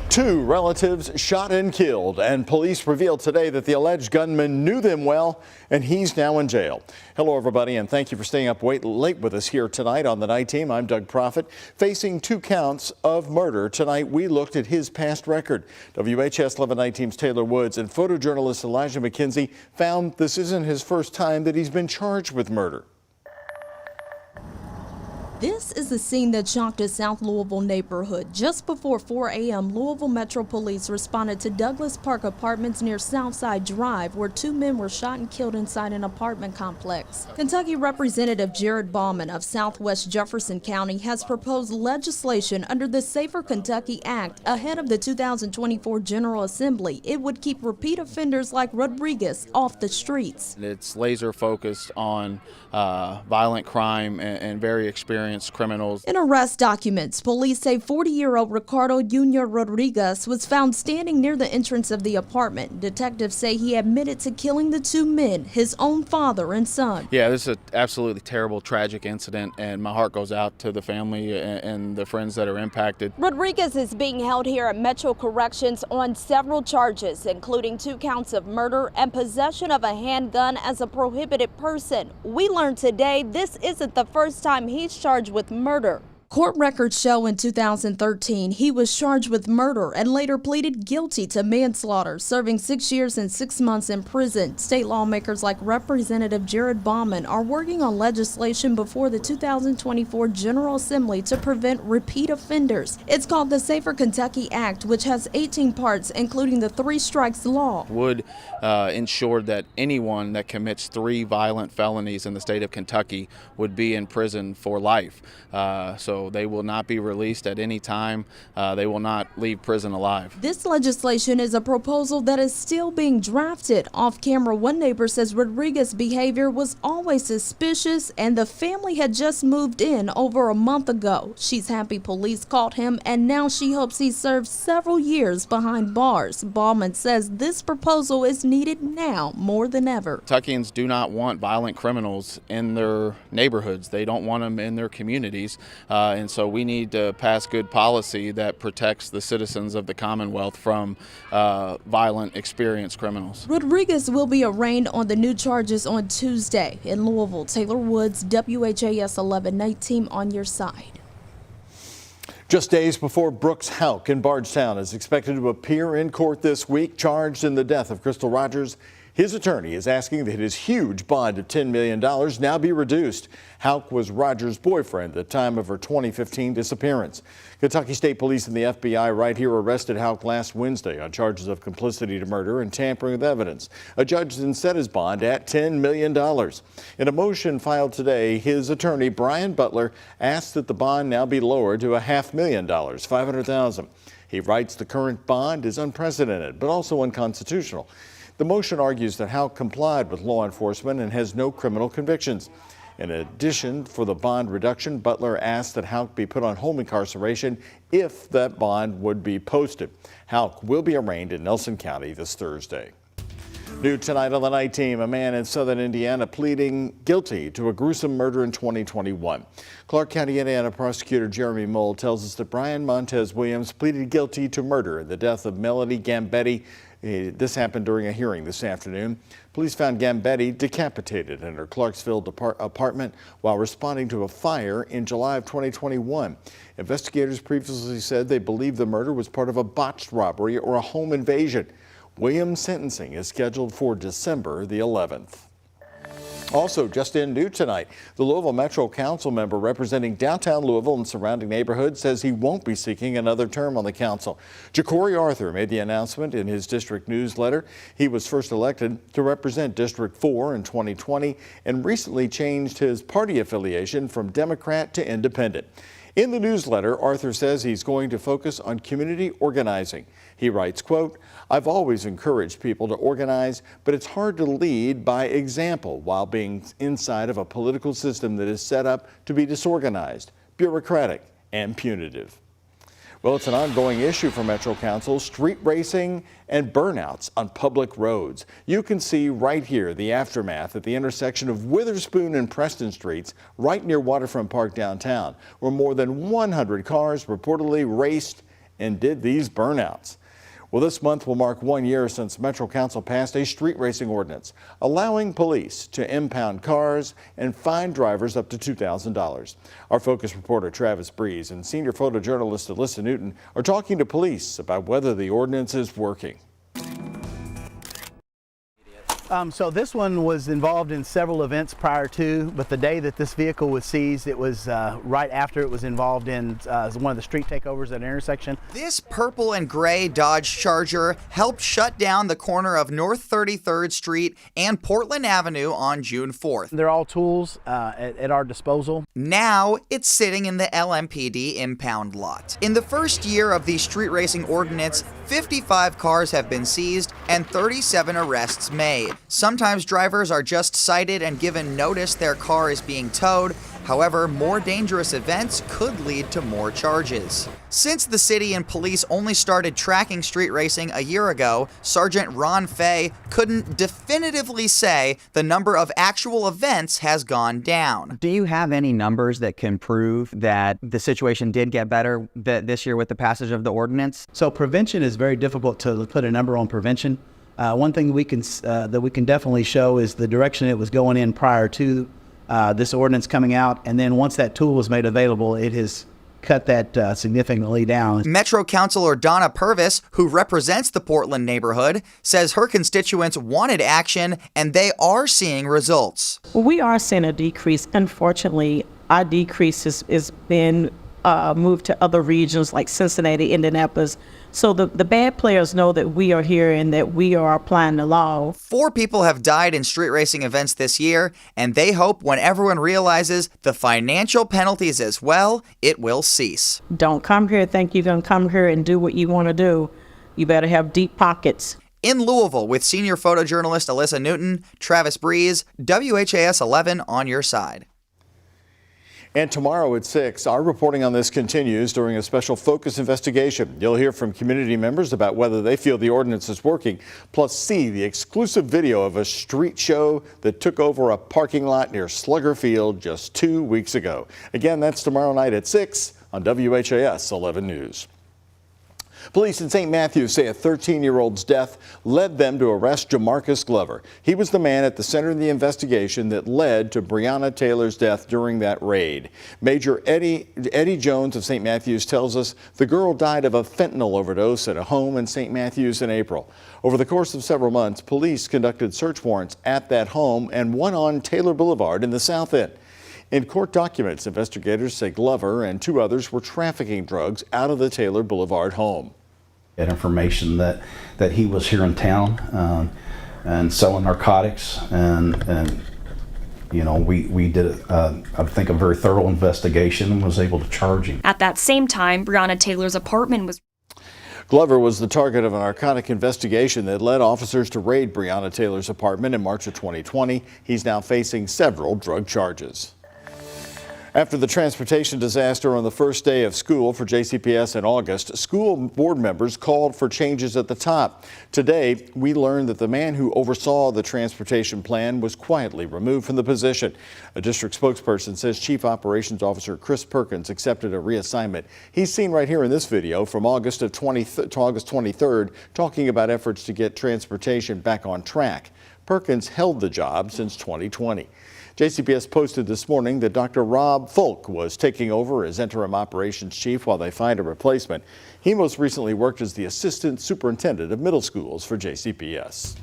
Two relatives shot and killed, and police revealed today that the alleged gunman knew them well, and he's now in jail. Hello, everybody, and thank you for staying up late with us here tonight on the Night Team. I'm Doug Proffitt. Facing 2 counts of murder tonight, we looked at his past record. WHAS11 Night Team's Taylor Woods and photojournalist Elijah McKenzie found this isn't his first time that he's been charged with murder. This is the scene that shocked a South Louisville neighborhood. Just before 4 a.m., Louisville Metro Police responded to Douglas Park Apartments near Southside Drive, where 2 men were shot and killed inside an apartment complex. Kentucky Representative Jared Bauman of Southwest Jefferson County has proposed legislation under the Safer Kentucky Act ahead of the 2024 General Assembly. It would keep repeat offenders like Rodriguez off the streets. It's laser focused on violent crime and very experienced criminals. In arrest documents, police say 40-year-old Ricardo Jr. Rodriguez was found standing near the entrance of the apartment. Detectives say he admitted to killing the 2 men, his own father and son. Yeah, this is an absolutely terrible, tragic incident, and my heart goes out to the family and the friends that are impacted. Rodriguez is being held here at Metro Corrections on several charges, including 2 counts of murder and possession of a handgun as a prohibited person. We learned today this isn't the first time he's charged with murder. Court records show in 2013 he was charged with murder and later pleaded guilty to manslaughter, serving 6 years and 6 months in prison. State lawmakers like Representative Jared Bauman are working on legislation before the 2024 General Assembly to prevent repeat offenders. It's called the Safer Kentucky Act, which has 18 parts, including the 3 strikes law. Would ensure that anyone that commits 3 violent felonies in the state of Kentucky would be in prison for life. So they will not be released at any time. They will not leave prison alive. This legislation is a proposal that is still being drafted. Off camera, one neighbor says Rodriguez's behavior was always suspicious and the family had just moved in over a month ago. She's happy police caught him, and now she hopes he serves several years behind bars. Bauman says this proposal is needed now more than ever. Kentuckians do not want violent criminals in their neighborhoods. They don't want them in their communities. And so we need to pass good policy that protects the citizens of the Commonwealth from violent, experienced criminals. Rodriguez will be arraigned on the new charges on Tuesday. In Louisville, Taylor Woods, WHAS 11 Night Team on your side. Just days before Brooks Houck in Bardstown is expected to appear in court this week, charged in the death of Crystal Rogers, his attorney is asking that his huge bond of $10 million now be reduced. Houck was Rogers' boyfriend at the time of her 2015 disappearance. Kentucky State Police and the FBI right here arrested Houck last Wednesday on charges of complicity to murder and tampering with evidence. A judge then set his bond at $10 million. In a motion filed today, his attorney, Brian Butler, asked that the bond now be lowered to $500,000, $500,000. He writes the current bond is unprecedented, but also unconstitutional. The motion argues that Houck complied with law enforcement and has no criminal convictions. In addition, for the bond reduction, Butler asked that Houck be put on home incarceration if that bond would be posted. Houck will be arraigned in Nelson County this Thursday. New tonight on the Night Team, a man in southern Indiana pleading guilty to a gruesome murder in 2021. Clark County, Indiana prosecutor Jeremy Moll tells us that Brian Montez Williams pleaded guilty to murder in the death of Melody Gambetti. This happened during a hearing this afternoon. Police found Gambetti decapitated in her Clarksville apartment while responding to a fire in July of 2021. Investigators previously said they believe the murder was part of a botched robbery or a home invasion. Williams' sentencing is scheduled for December the 11th. Also, just in new tonight, the Louisville Metro Council member representing downtown Louisville and surrounding neighborhoods says he won't be seeking another term on the council. Jakori Arthur made the announcement in his district newsletter. He was first elected to represent District 4 in 2020 and recently changed his party affiliation from Democrat to Independent. In the newsletter, Arthur says he's going to focus on community organizing. He writes, quote, "I've always encouraged people to organize, but it's hard to lead by example while being inside of a political system that is set up to be disorganized, bureaucratic, and punitive." Well, it's an ongoing issue for Metro Council, street racing and burnouts on public roads. You can see right here the aftermath at the intersection of Witherspoon and Preston Streets, right near Waterfront Park downtown, where more than 100 cars reportedly raced and did these burnouts. Well, this month will mark 1 year since Metro Council passed a street racing ordinance, allowing police to impound cars and fine drivers up to $2,000. Our Focus reporter Travis Breeze and senior photojournalist Alyssa Newton are talking to police about whether the ordinance is working. So this one was involved in several events prior to, but the day that this vehicle was seized, it was right after it was involved in one of the street takeovers at an intersection. This purple and gray Dodge Charger helped shut down the corner of North 33rd Street and Portland Avenue on June 4th. They're all tools at our disposal. Now it's sitting in the LMPD impound lot. In the first year of the street racing ordinance, 55 cars have been seized and 37 arrests made. Sometimes drivers are just cited and given notice their car is being towed. However, more dangerous events could lead to more charges. Since the city and police only started tracking street racing a year ago, Sergeant Ron Fay couldn't definitively say the number of actual events has gone down. Do you have any numbers that can prove that the situation did get better this year with the passage of the ordinance? So prevention is very difficult to put a number on prevention. One thing that we can definitely show is the direction it was going in prior to this ordinance coming out, and then once that tool was made available, it has cut that significantly down. Metro Councilor Donna Purvis, who represents the Portland neighborhood, says her constituents wanted action and they are seeing results. Well, we are seeing a decrease. Unfortunately, our decrease has been moved to other regions like Cincinnati, Indianapolis. So the bad players know that we are here and that we are applying the law. 4 people have died in street racing events this year, and they hope when everyone realizes the financial penalties as well, it will cease. Don't come here think you're going to come here and do what you want to do. You better have deep pockets. In Louisville, with senior photojournalist Alyssa Newton, Travis Breeze, WHAS 11 on your side. And tomorrow at 6, our reporting on this continues during a special Focus investigation. You'll hear from community members about whether they feel the ordinance is working, plus see the exclusive video of a street show that took over a parking lot near Slugger Field just 2 weeks ago. Again, that's tomorrow night at 6 on WHAS 11 News. Police in St. Matthews say a 13-year-old's death led them to arrest Jamarcus Glover. He was the man at the center of the investigation that led to Briana Taylor's death during that raid. Major Eddie Jones of St. Matthews tells us the girl died of a fentanyl overdose at a home in St. Matthews in April. Over the course of several months, police conducted search warrants at that home and one on Taylor Boulevard in the South End. In court documents, investigators say Glover and 2 others were trafficking drugs out of the Taylor Boulevard home. Had information that he was here in town and selling narcotics, and you know, we did I think a very thorough investigation and was able to charge him. At that same time, Briana Taylor's apartment was. Glover was the target of a narcotic investigation that led officers to raid Briana Taylor's apartment in March of 2020. He's now facing several drug charges. After the transportation disaster on the first day of school for JCPS in August, school board members called for changes at the top. Today, we learned that the man who oversaw the transportation plan was quietly removed from the position. A district spokesperson says Chief Operations Officer Chris Perkins accepted a reassignment. He's seen right here in this video from August 23rd, talking about efforts to get transportation back on track. Perkins held the job since 2020. JCPS posted this morning that Dr. Rob Folk was taking over as interim operations chief while they find a replacement. He most recently worked as the assistant superintendent of middle schools for JCPS.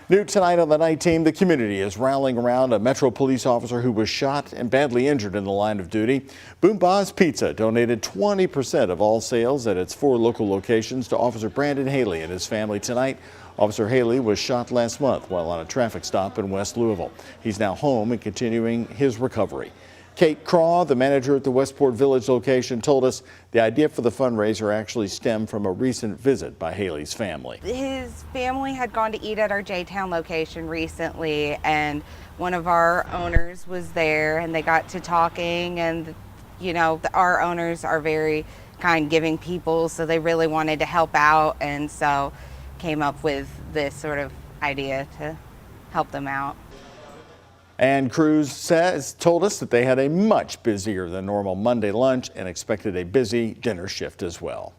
New tonight on the night team, the community is rallying around a Metro police officer who was shot and badly injured in the line of duty. Boom Ba's Pizza donated 20% of all sales at its 4 local locations to Officer Brandon Haley and his family tonight. Officer Haley was shot last month while on a traffic stop in West Louisville. He's now home and continuing his recovery. Kate Craw, the manager at the Westport Village location, told us the idea for the fundraiser actually stemmed from a recent visit by Haley's family. His family had gone to eat at our J-Town location recently, and one of our owners was there, and they got to talking, and you know, our owners are very kind, giving people, so they really wanted to help out, and so came up with this sort of idea to help them out. And Cruz told us that they had a much busier than normal Monday lunch and expected a busy dinner shift as well.